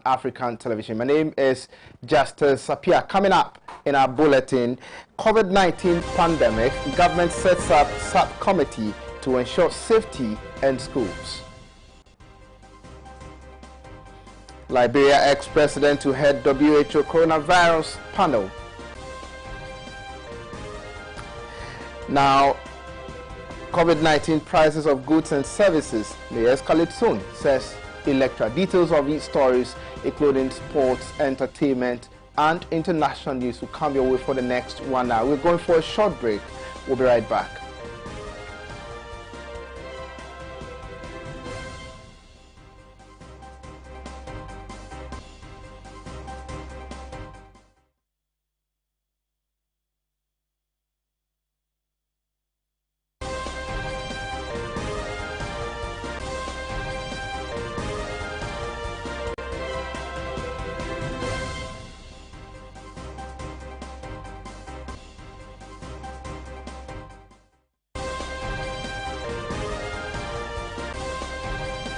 African television. My name is Justice Appiah. Coming up in our bulletin, COVID-19 pandemic, government sets up subcommittee to ensure safety in schools. Liberia ex-president to head WHO coronavirus panel. Now, COVID-19 prices of goods and services may escalate soon, says Electra. Details of these stories, including sports, entertainment, and international news, will come your way for the next 1 hour. We're going for a short break. We'll be right back.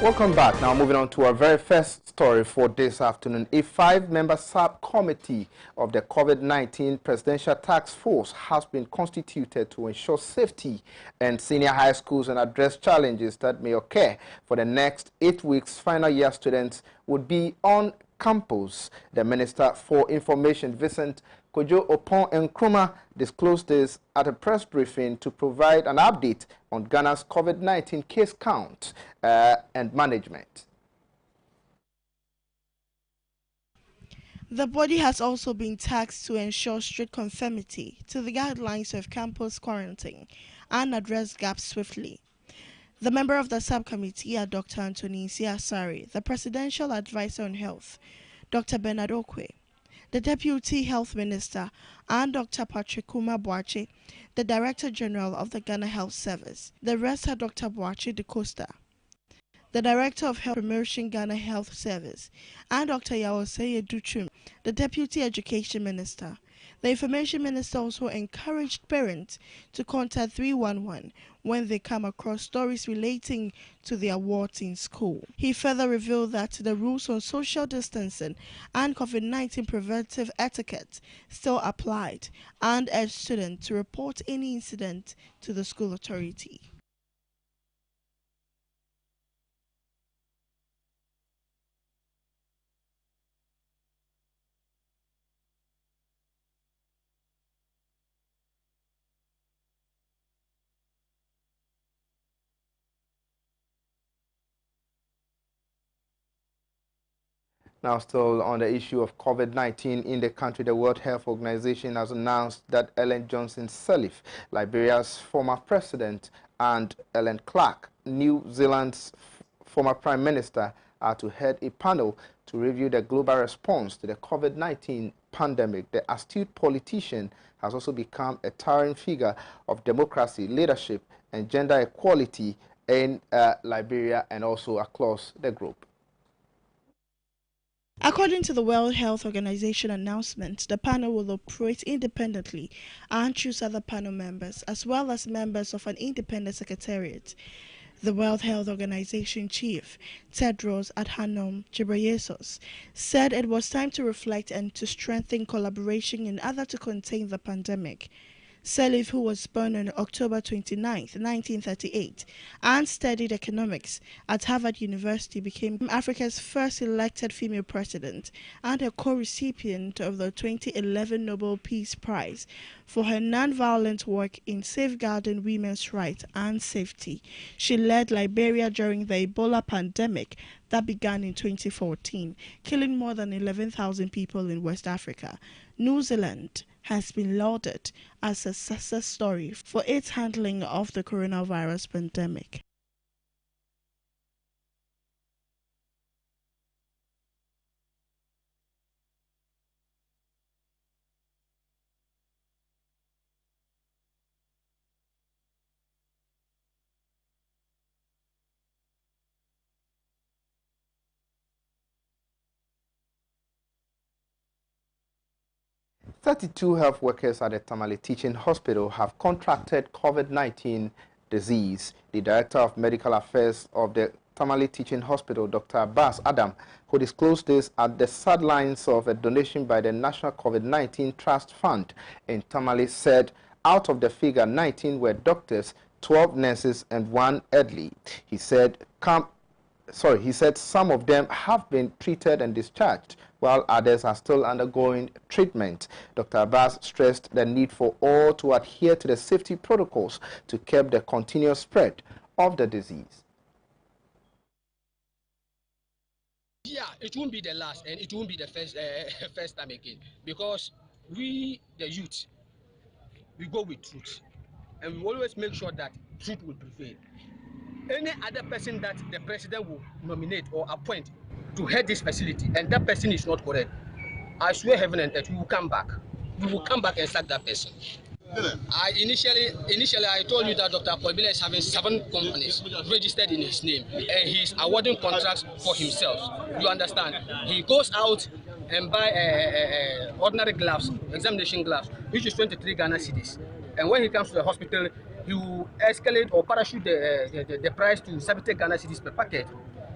Welcome back. Now moving on to our very first story for this afternoon. A 5-member subcommittee of the COVID-19 Presidential Task Force has been constituted to ensure safety in senior high schools and address challenges that may occur for the next 8 weeks. Final year students would be on campus. The Minister for Information, Vincent Kojo Opon Nkrumah, disclosed this at a press briefing to provide an update on Ghana's COVID-19 case count and management. The body has also been tasked to ensure strict conformity to the guidelines of campus quarantine and address gaps swiftly. The member of the subcommittee are Dr. Anthony Siasari, the Presidential Advisor on Health, Dr. Bernard Okwe, the Deputy Health Minister, and Dr. Patrick Kuma Boache, the Director General of the Ghana Health Service. The rest are Dr. Boache de Costa, the Director of Health Promotion Ghana Health Service, and Dr. Yawoseye Duchum, the Deputy Education Minister. The Information Minister also encouraged parents to contact 311 when they come across stories relating to the awards in school. He further revealed that the rules on social distancing and COVID-19 preventive etiquette still applied and urged students to report any incident to the school authority. Now, still on the issue of COVID-19 in the country, the World Health Organization has announced that Ellen Johnson Sirleaf, Liberia's former president, and Ellen Clark, New Zealand's former prime minister, are to head a panel to review the global response to the COVID-19 pandemic. The astute politician has also become a towering figure of democracy, leadership, and gender equality in Liberia and also across the globe. According to the World Health Organization announcement, the panel will operate independently and choose other panel members, as well as members of an independent secretariat. The World Health Organization chief, Tedros Adhanom Ghebreyesus, said it was time to reflect and to strengthen collaboration in order to contain the pandemic. Sirleaf, who was born on October 29, 1938, and studied economics at Harvard University, became Africa's first elected female president and a co-recipient of the 2011 Nobel Peace Prize for her nonviolent work in safeguarding women's rights and safety. She led Liberia during the Ebola pandemic that began in 2014, killing more than 11,000 people in West Africa. New Zealand has been lauded as a success story for its handling of the coronavirus pandemic. "32 health workers at the Tamale Teaching Hospital have contracted COVID-19 disease. The Director of Medical Affairs of the Tamale Teaching Hospital, Dr. Abbas Adam, who disclosed this at the sidelines of a donation by the National COVID-19 Trust Fund in Tamale, said out of the figure, 19 were doctors, 12 nurses, and 1 elderly. He said some of them have been treated and discharged, while others are still undergoing treatment. Dr. Abbas stressed the need for all to adhere to the safety protocols to curb the continuous spread of the disease. Yeah, it won't be the last, and it won't be the first time again, because we, the youth, we go with truth, and we always make sure that truth will prevail. Any other person that the president will nominate or appoint to head this facility, and that person is not correct, I swear heaven and earth, we will come back. We will come back and sack that person. Initially, I told you that Dr. Appiah is having 7 companies registered in his name, and he's awarding contracts for himself. You understand? He goes out and buy ordinary gloves, examination gloves, which is 23 Ghana cedis. And when he comes to the hospital, he will escalate or parachute the price to 70 Ghana cedis per packet,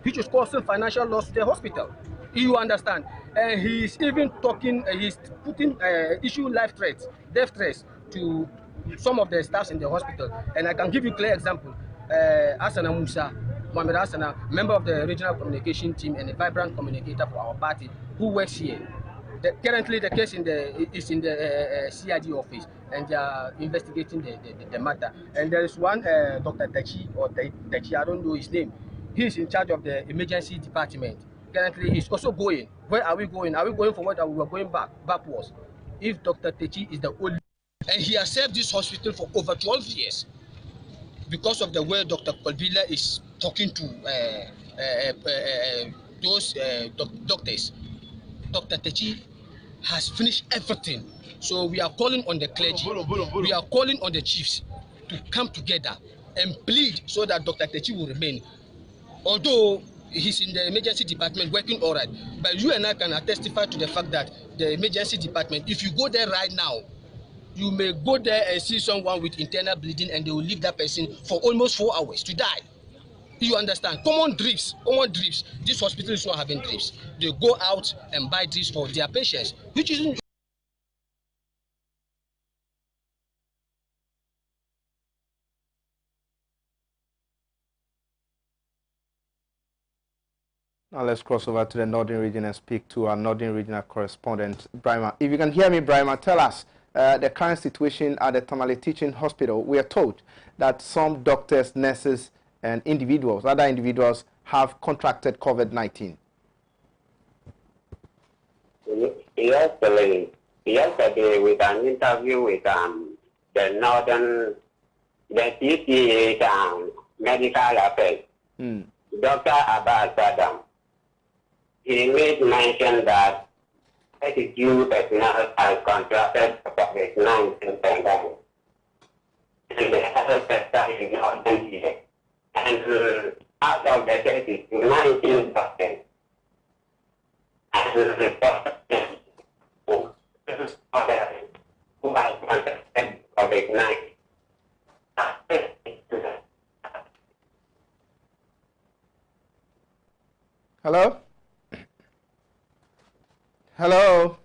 which is causing financial loss to the hospital. You understand? And he's even talking, he's putting issue life threats, death threats to some of the staffs in the hospital. And I can give you a clear example. Asana Musa, Mohamed Asana, member of the regional communication team and a vibrant communicator for our party, who works here. Currently, the case is in the CID office, and they are investigating the matter. And there is one Dr. Tachi, or Tachi, I don't know his name. He is in charge of the emergency department. Currently, he's also going. Where are we going? Are we going forward, or we are going backwards? If Dr. Tachi is the only, and he has served this hospital for over 12 years, because of the way Dr. Kolbila is talking to those doctors. Dr. Tachi has finished everything. So we are calling on the clergy, we are calling on the chiefs to come together and plead so that Dr. Tachi will remain. Although he's in the emergency department working all right, but you and I can testify to the fact that the emergency department, if you go there right now, you may go there and see someone with internal bleeding, and they will leave that person for almost 4 hours to die. You understand? Common drips. This hospital is not having drips. They go out and buy drips for their patients, which isn't. Now let's cross over to the Northern Region and speak to our Northern Regional correspondent, Brima. If you can hear me, Brima, tell us the current situation at the Tamale Teaching Hospital. We are told that some doctors, nurses, and other individuals have contracted COVID-19. Yesterday with an interview with the TTA medical affairs, Dr. Abbas Adam, he made mention that 32 personnel has contracted COVID-19 pandemic, and the health sector is not done yet. And out of the 32, 19%. And who has contracted COVID-19. Hello? Hello?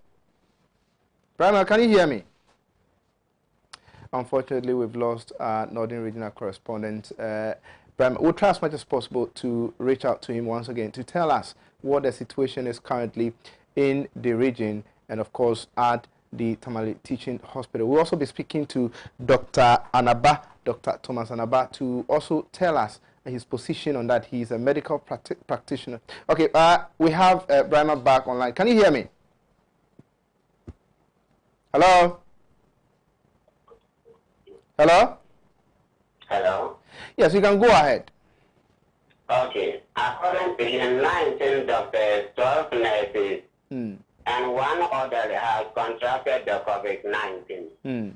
Brima, can you hear me? Unfortunately, we've lost our Northern Regional correspondent. Brima, we'll try as much as possible to reach out to him once again to tell us what the situation is currently in the region and, of course, at the Tamale Teaching Hospital. We'll also be speaking to Dr. ANABAH, Dr. Thomas ANABAH, to also tell us his position on that. He's a medical practitioner. Okay, we have Brima back online. Can you hear me? Hello? Hello? Hello? Yes, you can go ahead. Okay. According to the 19 doctors, 12 nurses, and 1 other has contracted the COVID-19.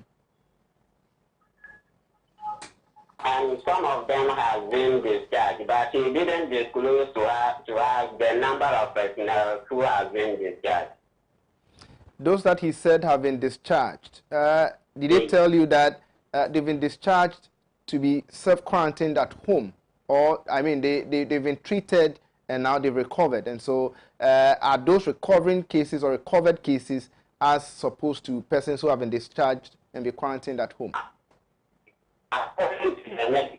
And some of them have been discharged, but he didn't disclose to us the number of personnel who have been discharged. Those that he said have been discharged, did they tell you that they've been discharged to be self-quarantined at home or I mean, they've been treated and now they've recovered. And so are those recovering cases or recovered cases as opposed to persons who have been discharged and be quarantined at home? According to the medical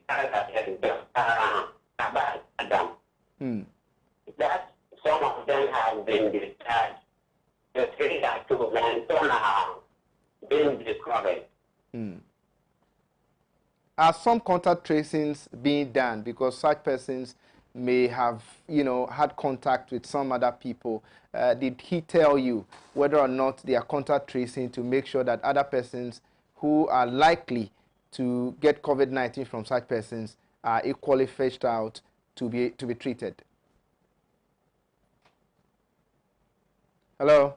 that some of them have been discharged. The three are two, and some have been discovered. Are some contact tracings being done because such persons may have, had contact with some other people? Did he tell you whether or not they are contact tracing to make sure that other persons who are likely to get COVID-19 from such persons are equally fetched out to be treated? Hello?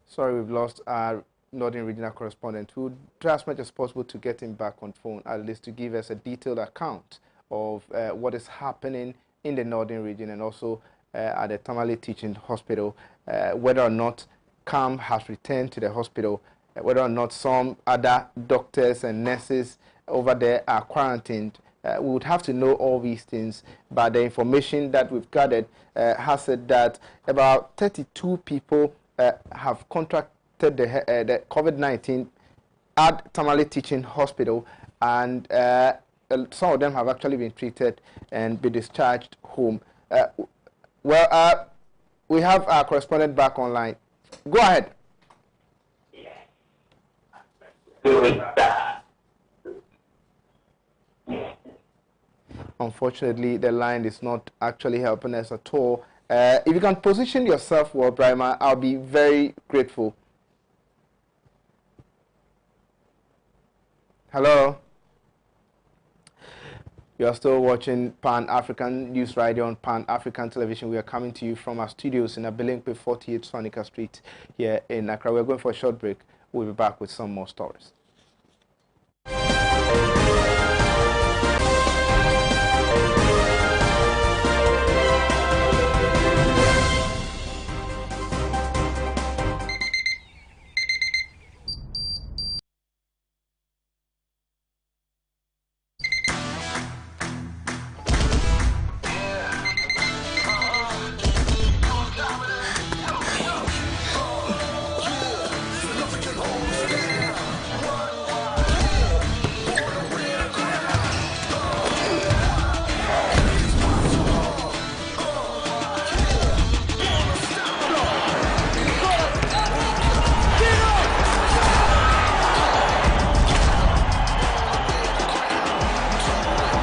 Sorry, we've lost our Northern Regional correspondent. We'll try as much as possible to get him back on phone, at least to give us a detailed account of what is happening in the Northern region and also at the Tamale Teaching Hospital, whether or not CAM has returned to the hospital, whether or not some other doctors and nurses over there are quarantined. We would have to know all these things, but the information that we've gathered has said that about 32 people have contracted the COVID-19 at Tamale Teaching Hospital, and some of them have actually been treated and be discharged home. We have our correspondent back online. Go ahead. Unfortunately, the line is not actually helping us at all. If you can position yourself well, Brahma, I'll be very grateful. Hello? You are still watching Pan-African News Radio on Pan-African Television. We are coming to you from our studios in Abilinkwe 48 Sonica Street here in Accra. We're going for a short break. We'll be back with some more stories.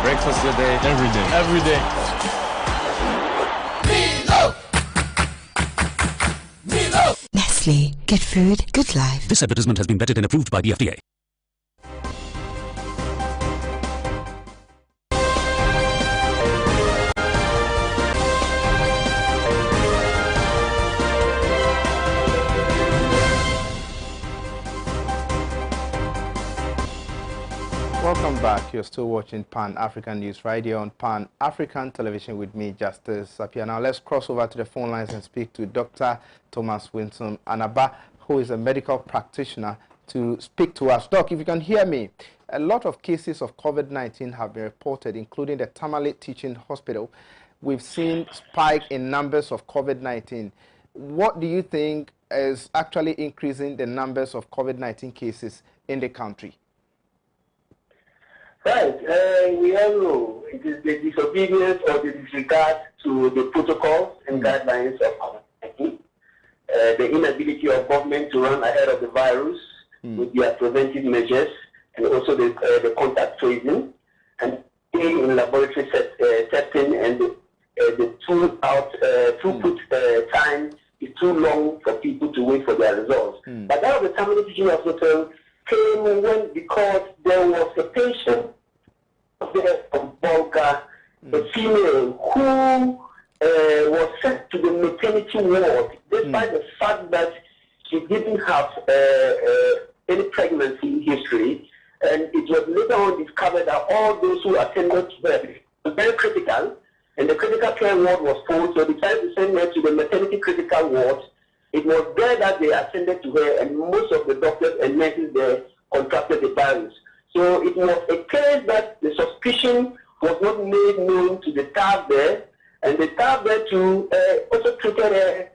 Breakfast a day. Every day. Every day. Nestle. Good food, good life. This advertisement has been vetted and approved by the FDA. Welcome back. You're still watching Pan-African News Radio on Pan-African Television with me, Justice Appiah. Now let's cross over to the phone lines and speak to Dr. Thomas WINSUM ANABAH, who is a medical practitioner, to speak to us. Doc, if you can hear me, a lot of cases of COVID-19 have been reported, including the Tamale Teaching Hospital. We've seen spike in numbers of COVID-19. What do you think is actually increasing the numbers of COVID-19 cases in the country? Right. We all know it is the disobedience or the disregard to the protocols and guidelines of COVID-19, the inability of government to run ahead of the virus with their preventive measures, and also the contact tracing, and in laboratory testing, and the throughput time is too long for people to wait for their results. But that of the Tamale Teaching Hospital came because there was a patient there from Bulgaria, a female who was sent to the maternity ward despite the fact that she didn't have any pregnancy history, and it was later on discovered that all those who attended to her were very critical, and the critical care ward was full, so they decided to send her to the maternity critical ward. It was there that they attended to her, and most of the doctors and nurses there contracted the virus. So it was a case that the suspicion was not made known to the staff there, and the staff there too also treated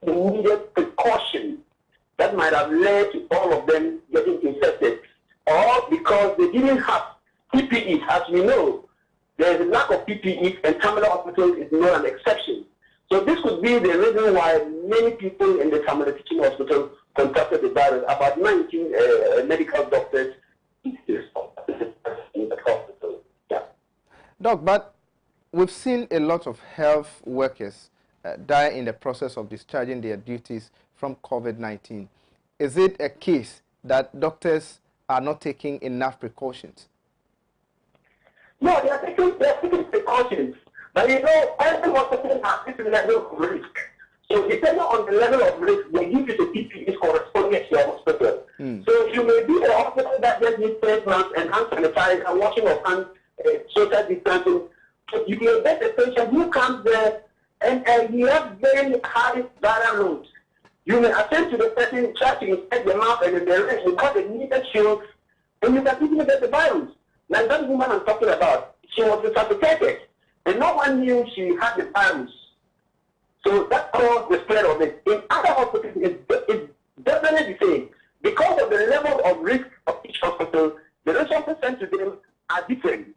the needed precaution that might have led to all of them getting infected, or because they didn't have PPE. As we know, there is a lack of PPE, and Tamale Hospital is not an exception. So this could be the reason why many people in the Tamale Teaching Hospital contracted the virus. About 19 medical doctors in the hospital. Yeah. Doc, but we've seen a lot of health workers die in the process of discharging their duties from COVID-19. Is it a case that doctors are not taking enough precautions? No, they are taking precautions. But you know, every hospital has this level of risk. So depending on the level of risk, they give you the PPEs corresponding to your hospital. So you may be a hospital that just needs face masks and hand sanitizer and washing of hands, social distancing. So you may get a patient who comes there and he has very high viral loads. You may attend to the person, try to inspect the mouth and the rest, because they need a shield, and you can even get the virus. Like that woman I'm talking about, she was resuscitated, and no one knew she had the virus. So that caused the spread of it. In other hospitals, it's definitely the same. Because of the level of risk of each hospital, the resources sent to them are different.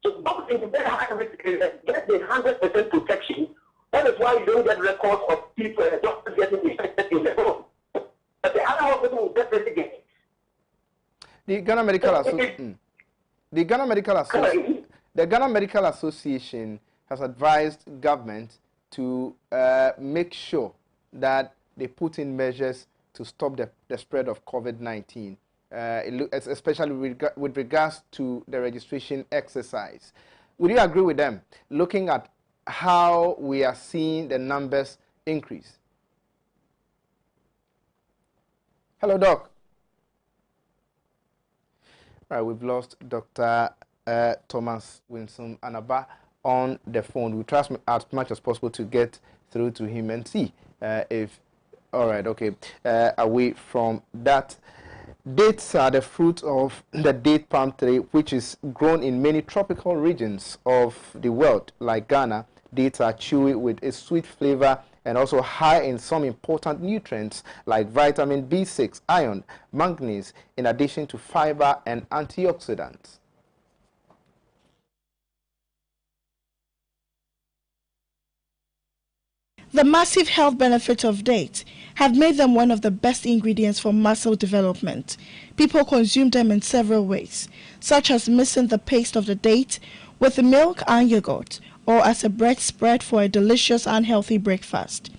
So those in the very high risk areas get the 100% protection. That is why you don't get records of people doctors getting infected in the home. But the other hospital will definitely get it. The Ghana Medical Association has advised government to make sure that they put in measures to stop the spread of COVID-19, especially with regards to the registration exercise. Would you agree with them, looking at how we are seeing the numbers increase? Hello, Doc. All right, we've lost Dr. Thomas WINSUM ANABAH on the phone. We try as much as possible to get through to him and see if, all right, okay, away from that. Dates are the fruit of the date palm tree, which is grown in many tropical regions of the world, like Ghana. Dates are chewy with a sweet flavor and also high in some important nutrients like vitamin B6, iron, manganese, in addition to fiber and antioxidants. The massive health benefits of dates have made them one of the best ingredients for muscle development. People consume them in several ways, such as mixing the paste of the date with milk and yogurt, or as a bread spread for a delicious and healthy breakfast.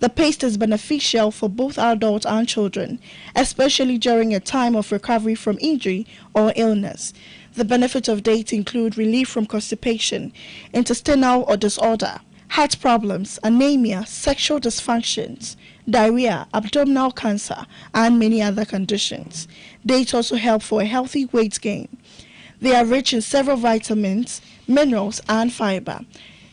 The paste is beneficial for both adults and children, especially during a time of recovery from injury or illness. The benefits of dates include relief from constipation, intestinal or disorder, heart problems, anemia, sexual dysfunctions, diarrhea, abdominal cancer, and many other conditions. Dates also help for a healthy weight gain. They are rich in several vitamins, minerals, and fiber.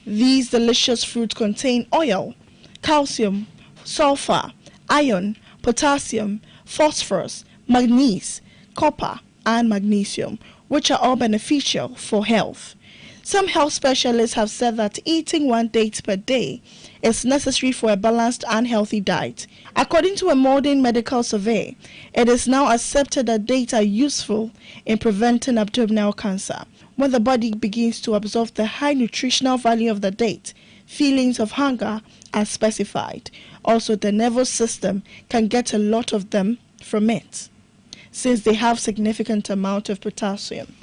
These delicious fruits contain oil, calcium, sulfur, iron, potassium, phosphorus, manganese, copper, and magnesium, which are all beneficial for health. Some health specialists have said that eating one date per day is necessary for a balanced and healthy diet. According to a modern medical survey, it is now accepted that dates are useful in preventing abdominal cancer. When the body begins to absorb the high nutritional value of the date, feelings of hunger are specified. Also, the nervous system can get a lot of them from it, since they have significant amount of potassium.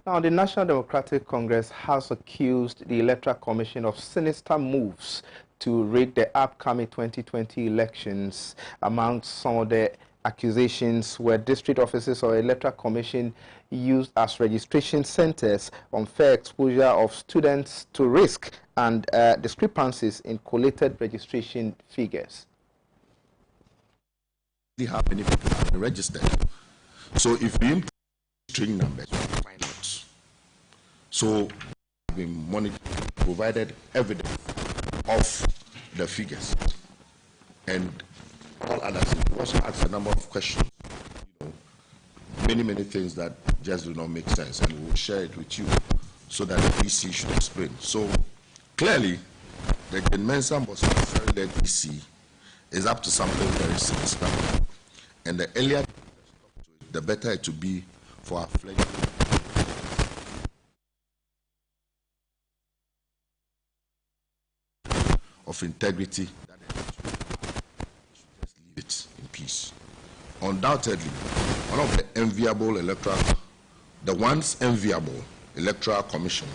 Now, the National Democratic Congress has accused the Electoral Commission of sinister moves to rig the upcoming 2020 elections. Among some of the accusations were district offices or Electoral Commission used as registration centers, unfair exposure of students to risk, and discrepancies in collated registration figures. They have benefit registered. So if we improve string numbers, we find out. So we've been monitoring provided evidence of the figures and all other things. We also asked a number of questions, many things that just do not make sense, and we will share it with you so that the EC should explain. So clearly, the WINSUM was led EC is up to something very significant, and the earlier the better it will be for our fledgling of integrity. Just leave it in peace. Undoubtedly, one of the once enviable electoral commission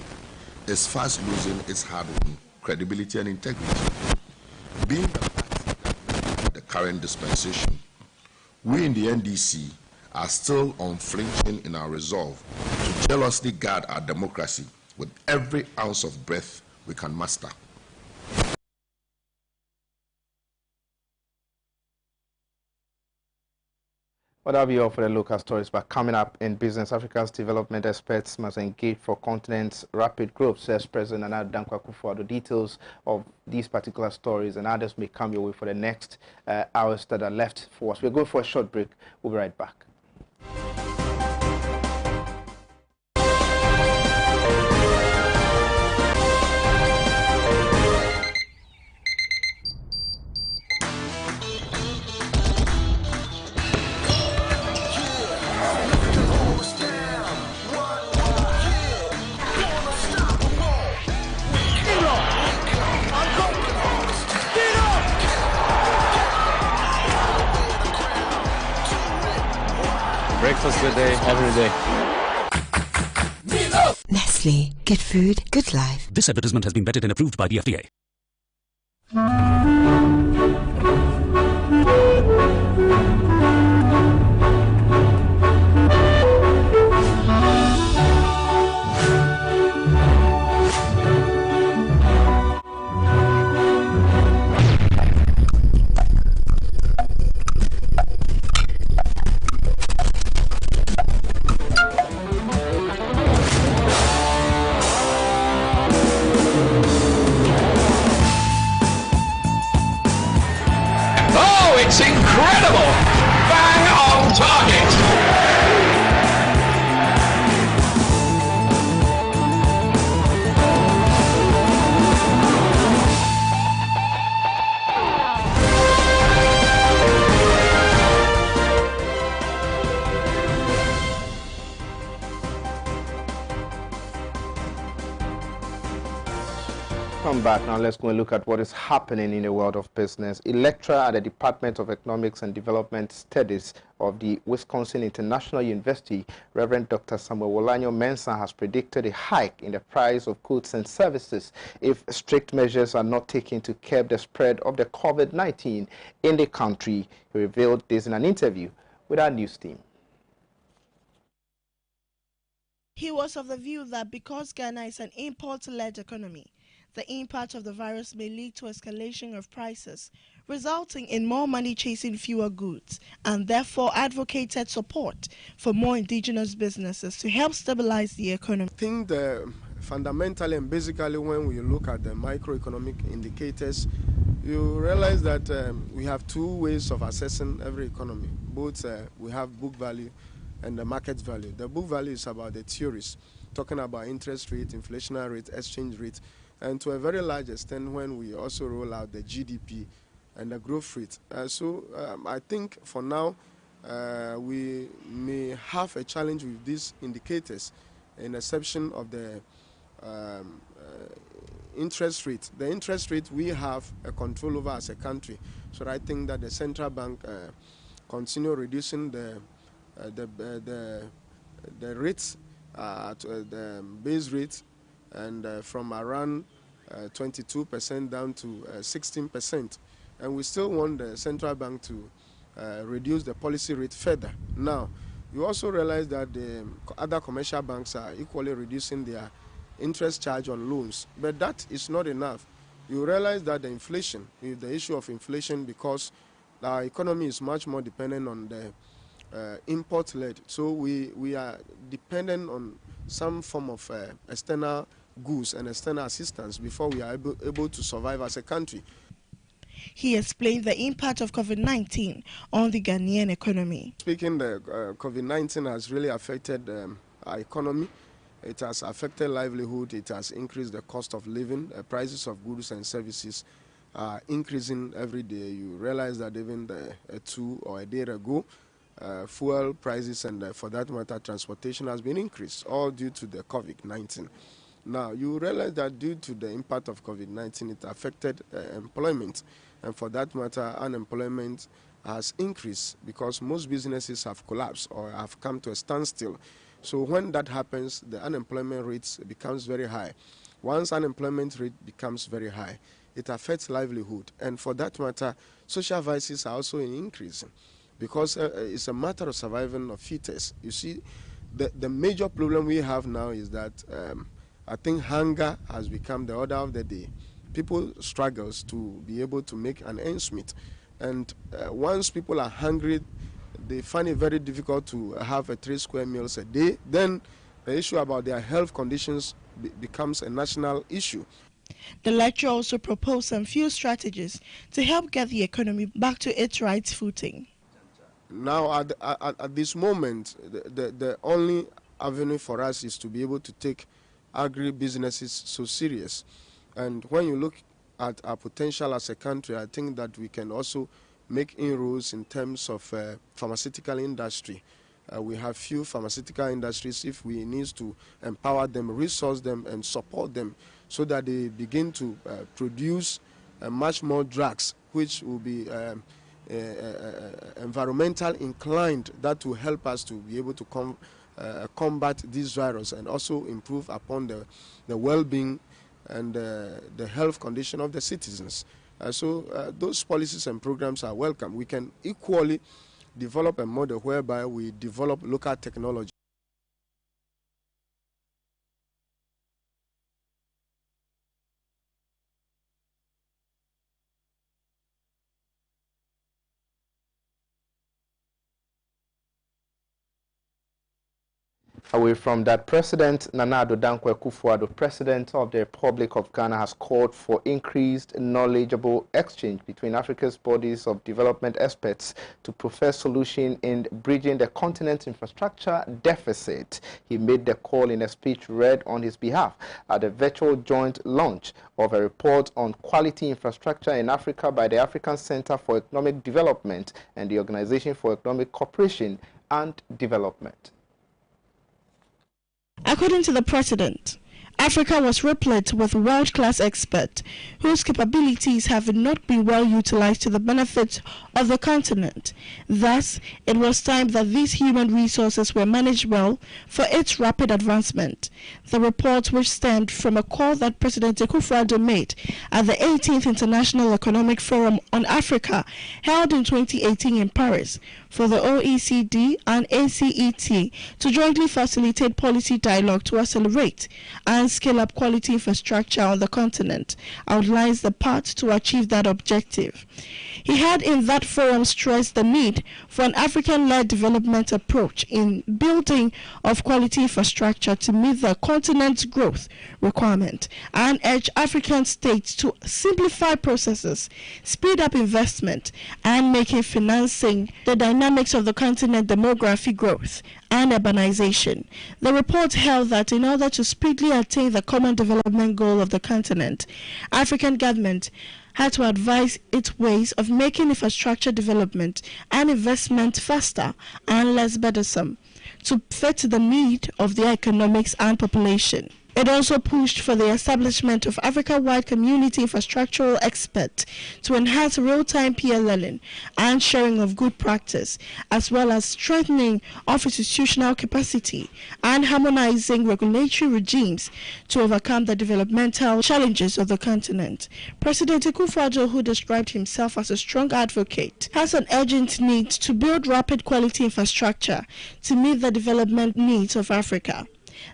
is fast losing its hard-won credibility and integrity. Being the current dispensation, we in the NDC are still unflinching in our resolve to jealously guard our democracy with every ounce of breath we can muster. Well, that'll be all for the local stories, but coming up in business, Africa's development experts must engage for continent's rapid growth, says President Nana Dankwa Akufo-Addo. The details of these particular stories and others may come your way for the next hours that are left for us. We're going for a short break. We'll be right back. Breakfast good day, every day. Nestle. Good food, good life. This advertisement has been vetted and approved by the FDA. It's incredible! Bang on target! Come back now. Let's go and look at what is happening in the world of business. A lecturer at the Department of Economics and Development Studies of the Wisconsin International University, Reverend Dr. Samuel Wolanyo Mensah, has predicted a hike in the price of goods and services if strict measures are not taken to curb the spread of the COVID-19 in the country. He revealed this in an interview with our news team. He was of the view that because Ghana is an import-led economy, the impact of the virus may lead to escalation of prices, resulting in more money chasing fewer goods, and therefore advocated support for more indigenous businesses to help stabilize the economy. I think that fundamentally and basically when we look at the microeconomic indicators, you realize that we have two ways of assessing every economy. Both we have book value and the market value. The book value is about the theories, talking about interest rate, inflationary rate, exchange rate, and to a very large extent when we also roll out the GDP and the growth rate. So I think for now we may have a challenge with these indicators, in exception of the interest rate. The interest rate we have a control over as a country. So I think that the central bank continue reducing the rates, the base rate, and from around 22% down to 16%. And we still want the central bank to reduce the policy rate further. Now, you also realize that the other commercial banks are equally reducing their interest charge on loans. But that is not enough. You realize that the inflation, the issue of inflation, because our economy is much more dependent on the import-led. So we are dependent on some form of external goods and external assistance before we are able to survive as a country. He explained the impact of COVID-19 on the Ghanaian economy. Speaking, the COVID-19 has really affected our economy. It has affected livelihood. It has increased the cost of living. Prices of goods and services are increasing every day. You realize that even 2 or a day ago, fuel prices and for that matter transportation has been increased, all due to the COVID-19. Now you realize that due to the impact of COVID-19, it affected employment, and for that matter unemployment has increased because most businesses have collapsed or have come to a standstill. So when that happens, the unemployment rate becomes very high. Once unemployment rate becomes very high, it affects livelihood, and for that matter social vices are also increasing, because it's a matter of surviving of fittest. You see, the major problem we have now is that I think hunger has become the order of the day. People struggles to be able to make an ends meet, and once people are hungry, they find it very difficult to have 3 square meals a day. Then the issue about their health conditions becomes a national issue. The lecturer also proposed some few strategies to help get the economy back to its right footing. Now, at this moment, the only avenue for us is to be able to take agri-businesses so serious. And when you look at our potential as a country, I think that we can also make inroads in terms of pharmaceutical industry. We have few pharmaceutical industries. If we need to empower them, resource them, and support them so that they begin to produce much more drugs, which will be environmental inclined, that will help us to be able to combat this virus and also improve upon the well-being and the health condition of the citizens. So those policies and programs are welcome. We can equally develop a model whereby we develop local technology. Away from that, President Nana Addo Dankwa Akufo-Addo, President of the Republic of Ghana, has called for increased knowledgeable exchange between Africa's bodies of development experts to prefer solutions in bridging the continent's infrastructure deficit. He made the call in a speech read on his behalf at the virtual joint launch of a report on quality infrastructure in Africa by the African Center for Economic Development and the Organization for Economic Cooperation and Development. According to the president, Africa was replete with world-class experts whose capabilities have not been well utilized to the benefit of the continent. Thus, it was time that these human resources were managed well for its rapid advancement. The report, which stemmed from a call that President Akufo-Addo made at the 18th International Economic Forum on Africa held in 2018 in Paris for the OECD and ACET to jointly facilitate policy dialogue to accelerate and scale up quality infrastructure on the continent, outlines the path to achieve that objective. He had in that forum stressed the need for an African-led development approach in building of quality infrastructure to meet the continent's growth requirement, and urged African states to simplify processes, speed up investment, and making financing the dynamics of the continent demography growth and urbanization. The report held that in order to speedily attain the common development goal of the continent, African government had to advise its ways of making infrastructure development and investment faster and less burdensome to fit the need of the economics and population. It also pushed for the establishment of Africa-wide community infrastructural experts to enhance real-time peer learning and sharing of good practice, as well as strengthening of institutional capacity and harmonizing regulatory regimes to overcome the developmental challenges of the continent. President Akufo-Addo, who described himself as a strong advocate, has an urgent need to build rapid quality infrastructure to meet the development needs of Africa.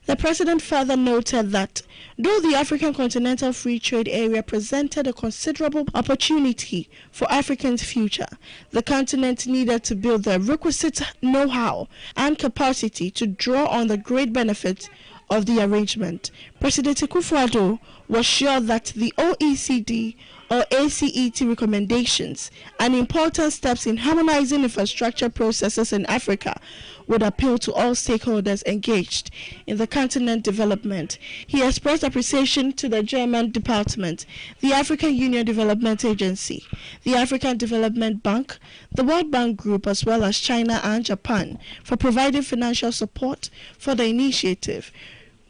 The president further noted that though the African Continental Free Trade Area presented a considerable opportunity for Africa's future, the continent needed to build the requisite know-how and capacity to draw on the great benefits of the arrangement. President Akufo-Addo was sure that the OECD or ACET recommendations and important steps in harmonizing infrastructure processes in Africa would appeal to all stakeholders engaged in the continent development. He expressed appreciation to the German Department, the African Union Development Agency, the African Development Bank, the World Bank Group, as well as China and Japan for providing financial support for the initiative,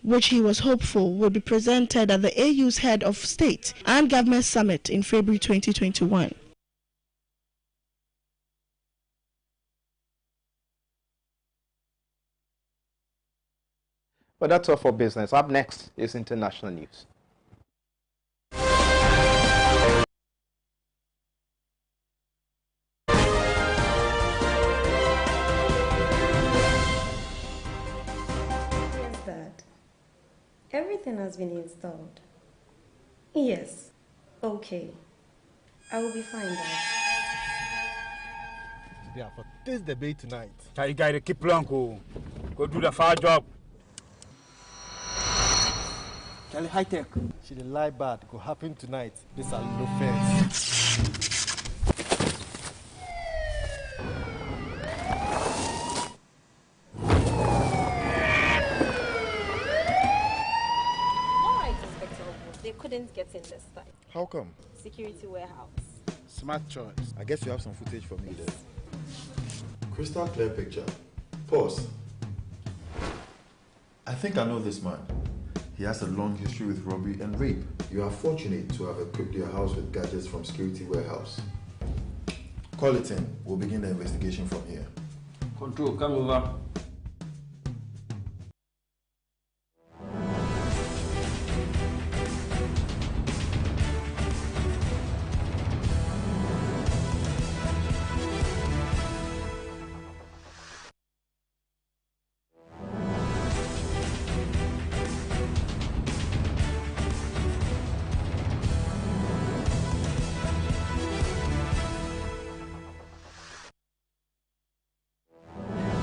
which he was hopeful would be presented at the AU's Head of State and Government Summit in February 2021. But that's all for business. Up next is international news. Yes, Dad. Everything has been installed. Yes. Okay. I will be fine, Dad. Yeah, but this debate tonight. Tell you guys to keep long, go do the far job. Tell high tech. She the lie bad could happen tonight. This are no fence. Alright, Inspector Obo. They couldn't get in this time. How come? Security warehouse. Smart choice. I guess you have some footage for me there. Crystal clear picture. Pause. I think I know this man. He has a long history with robbery and rape. You are fortunate to have equipped your house with gadgets from Security Warehouse. Call it in. We'll begin the investigation from here. Control, come over.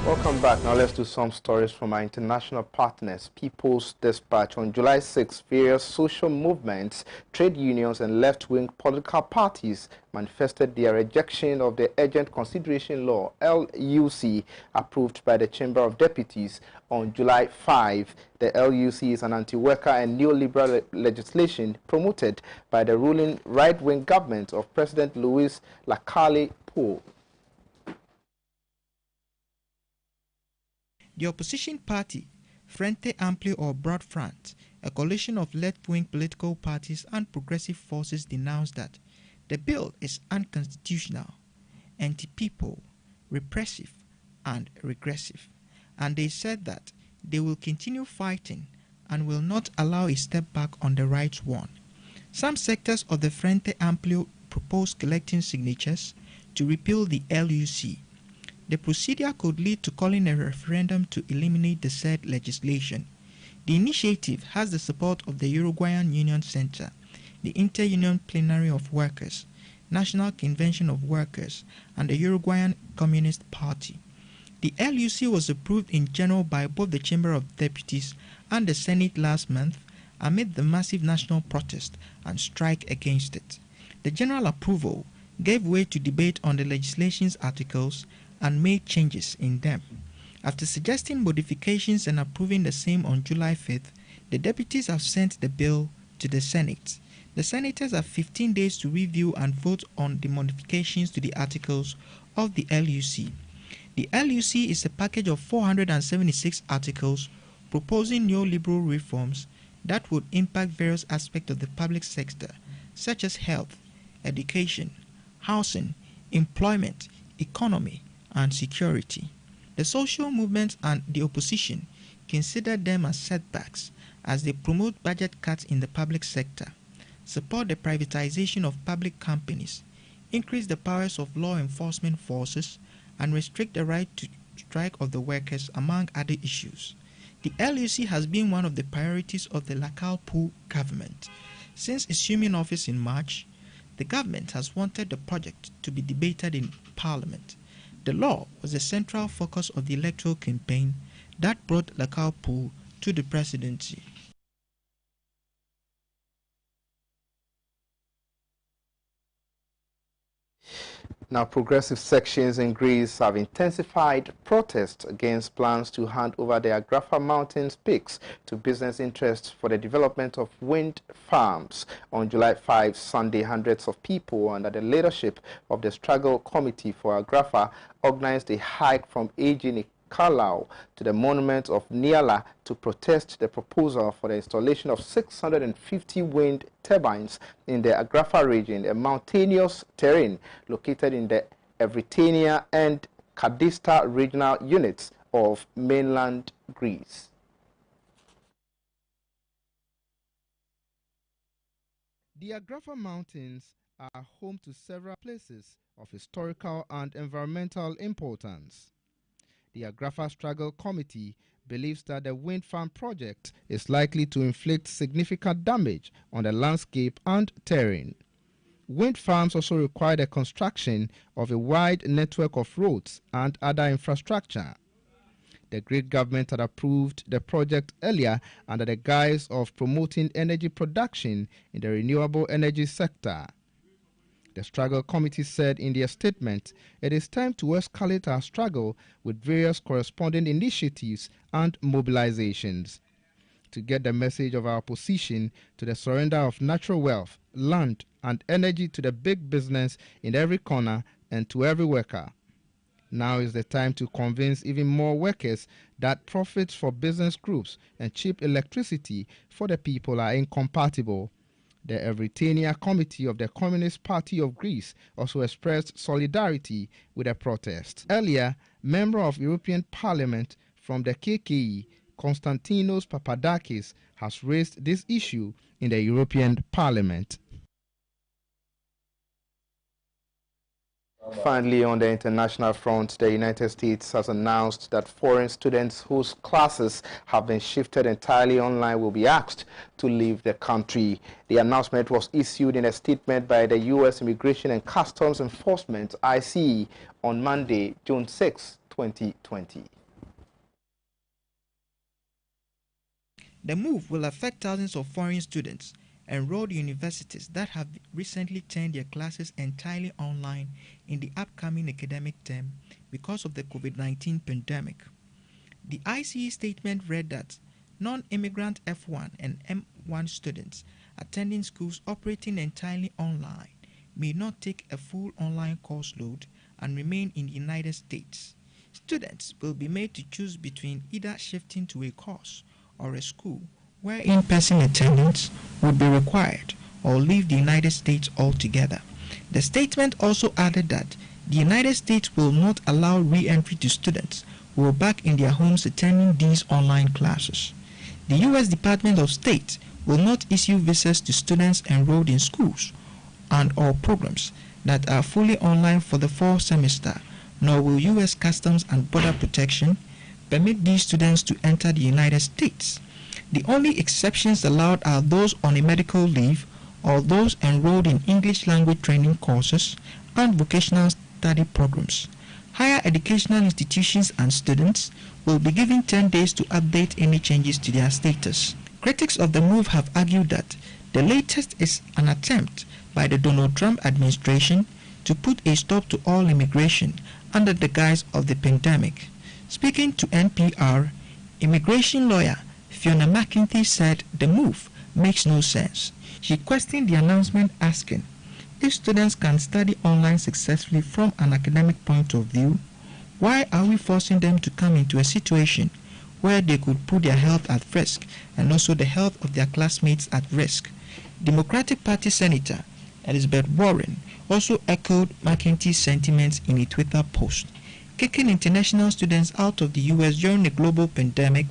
Welcome back. Now let's do some stories from our international partners. People's Dispatch. On July 6, various social movements, trade unions and left-wing political parties manifested their rejection of the Urgent Consideration Law, LUC, approved by the Chamber of Deputies on July 5. The LUC is an anti-worker and neoliberal legislation promoted by the ruling right-wing government of President Louis Lacalle Pou. The opposition party, Frente Amplio or Broad Front, a coalition of left-wing political parties and progressive forces, denounced that the bill is unconstitutional, anti-people, repressive, and regressive. And they said that they will continue fighting and will not allow a step back on the right one. Some sectors of the Frente Amplio proposed collecting signatures to repeal the LUC. The procedure could lead to calling a referendum to eliminate the said legislation. The initiative has the support of the Uruguayan Union Center, the Inter-Union Plenary of Workers, National Convention of Workers, and the Uruguayan Communist Party. The LUC was approved in general by both the Chamber of Deputies and the Senate last month amid the massive national protest and strike against it. The general approval gave way to debate on the legislation's articles and made changes in them. After suggesting modifications and approving the same on July 5th, the deputies have sent the bill to the Senate. The senators have 15 days to review and vote on the modifications to the articles of the LUC. The LUC is a package of 476 articles proposing neoliberal reforms that would impact various aspects of the public sector, such as health, education, housing, employment, economy, and security. The social movement and the opposition consider them as setbacks as they promote budget cuts in the public sector, support the privatization of public companies, increase the powers of law enforcement forces, and restrict the right to strike of the workers, among other issues. The LUC has been one of the priorities of the Lacalle Pou government. Since assuming office in March, the government has wanted the project to be debated in Parliament. The law was the central focus of the electoral campaign that brought Lacalle Pou to the presidency. Now, progressive sections in Greece have intensified protests against plans to hand over the Appiah Mountains peaks to business interests for the development of wind farms. On July 5, Sunday, hundreds of people under the leadership of the Struggle Committee for Appiah organized a hike from Aegean Kalau to the monument of Niala to protest the proposal for the installation of 650 wind turbines in the Appiah region, a mountainous terrain located in the Evrytania and Kadista regional units of mainland Greece. The Appiah Mountains are home to several places of historical and environmental importance. The Appiah Struggle Committee believes that the wind farm project is likely to inflict significant damage on the landscape and terrain. Wind farms also require the construction of a wide network of roads and other infrastructure. The Greek government had approved the project earlier under the guise of promoting energy production in the renewable energy sector. The Struggle Committee said in their statement, it is time to escalate our struggle with various corresponding initiatives and mobilizations to get the message of our position to the surrender of natural wealth, land, and energy to the big business in every corner and to every worker. Now is the time to convince even more workers that profits for business groups and cheap electricity for the people are incompatible. The Evrytania Committee of the Communist Party of Greece also expressed solidarity with the protest. Earlier, member of European Parliament from the KKE, Konstantinos Papadakis, has raised this issue in the European Parliament. Finally, on the international front, the United States has announced that foreign students whose classes have been shifted entirely online will be asked to leave the country. The announcement was issued in a statement by the U.S. Immigration and Customs Enforcement, ICE, on Monday, June 6, 2020. The move will affect thousands of foreign students enrolled universities that have recently turned their classes entirely online in the upcoming academic term because of the COVID-19 pandemic. The ICE statement read that non-immigrant F1 and M1 students attending schools operating entirely online may not take a full online course load and remain in the United States. Students will be made to choose between either shifting to a course or a school where in-person attendance would be required, or leave the United States altogether. The statement also added that the United States will not allow re-entry to students who are back in their homes attending these online classes. The U.S. Department of State will not issue visas to students enrolled in schools and or programs that are fully online for the fall semester, nor will U.S. Customs and Border Protection permit these students to enter the United States. The only exceptions allowed are those on a medical leave or those enrolled in English language training courses and vocational study programs. Higher educational institutions and students will be given 10 days to update any changes to their status. Critics of the move have argued that the latest is an attempt by the Donald Trump administration to put a stop to all immigration under the guise of the pandemic. Speaking to NPR, immigration lawyer Fiona McIntyre said the move makes no sense. She questioned the announcement, asking, if students can study online successfully from an academic point of view, why are we forcing them to come into a situation where they could put their health at risk and also the health of their classmates at risk? Democratic Party Senator Elizabeth Warren also echoed McIntyre's sentiments in a Twitter post. Kicking international students out of the U.S. during the global pandemic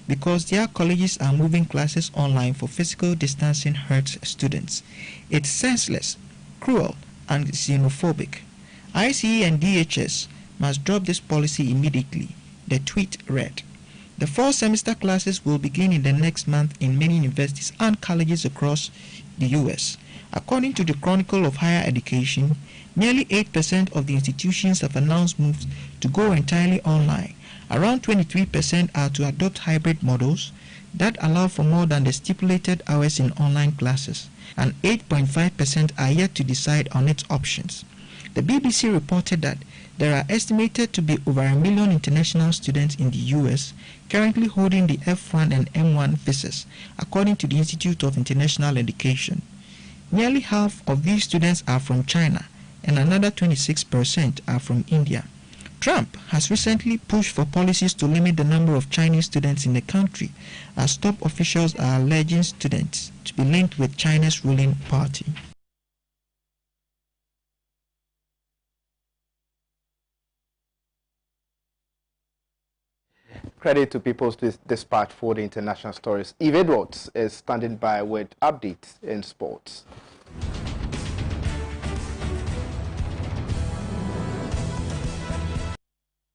because their colleges are moving classes online for physical distancing hurts students. It's senseless, cruel, and xenophobic. ICE and DHS must drop this policy immediately, the tweet read. The fall semester classes will begin in the next month in many universities and colleges across the U.S. According to the Chronicle of Higher Education, nearly 8% of the institutions have announced moves to go entirely online. Around 23% are to adopt hybrid models, that allow for more than the stipulated hours in online classes, and 8.5% are yet to decide on its options. The BBC reported that there are estimated to be over 1 million international students in the US currently holding the F1 and M1 visas, according to the Institute of International Education. Nearly half of these students are from China, and another 26% are from India. Trump has recently pushed for policies to limit the number of Chinese students in the country, as top officials are alleging students to be linked with China's ruling party. Credit to People's Dispatch for the international stories. Eve Edwards is standing by with updates in sports.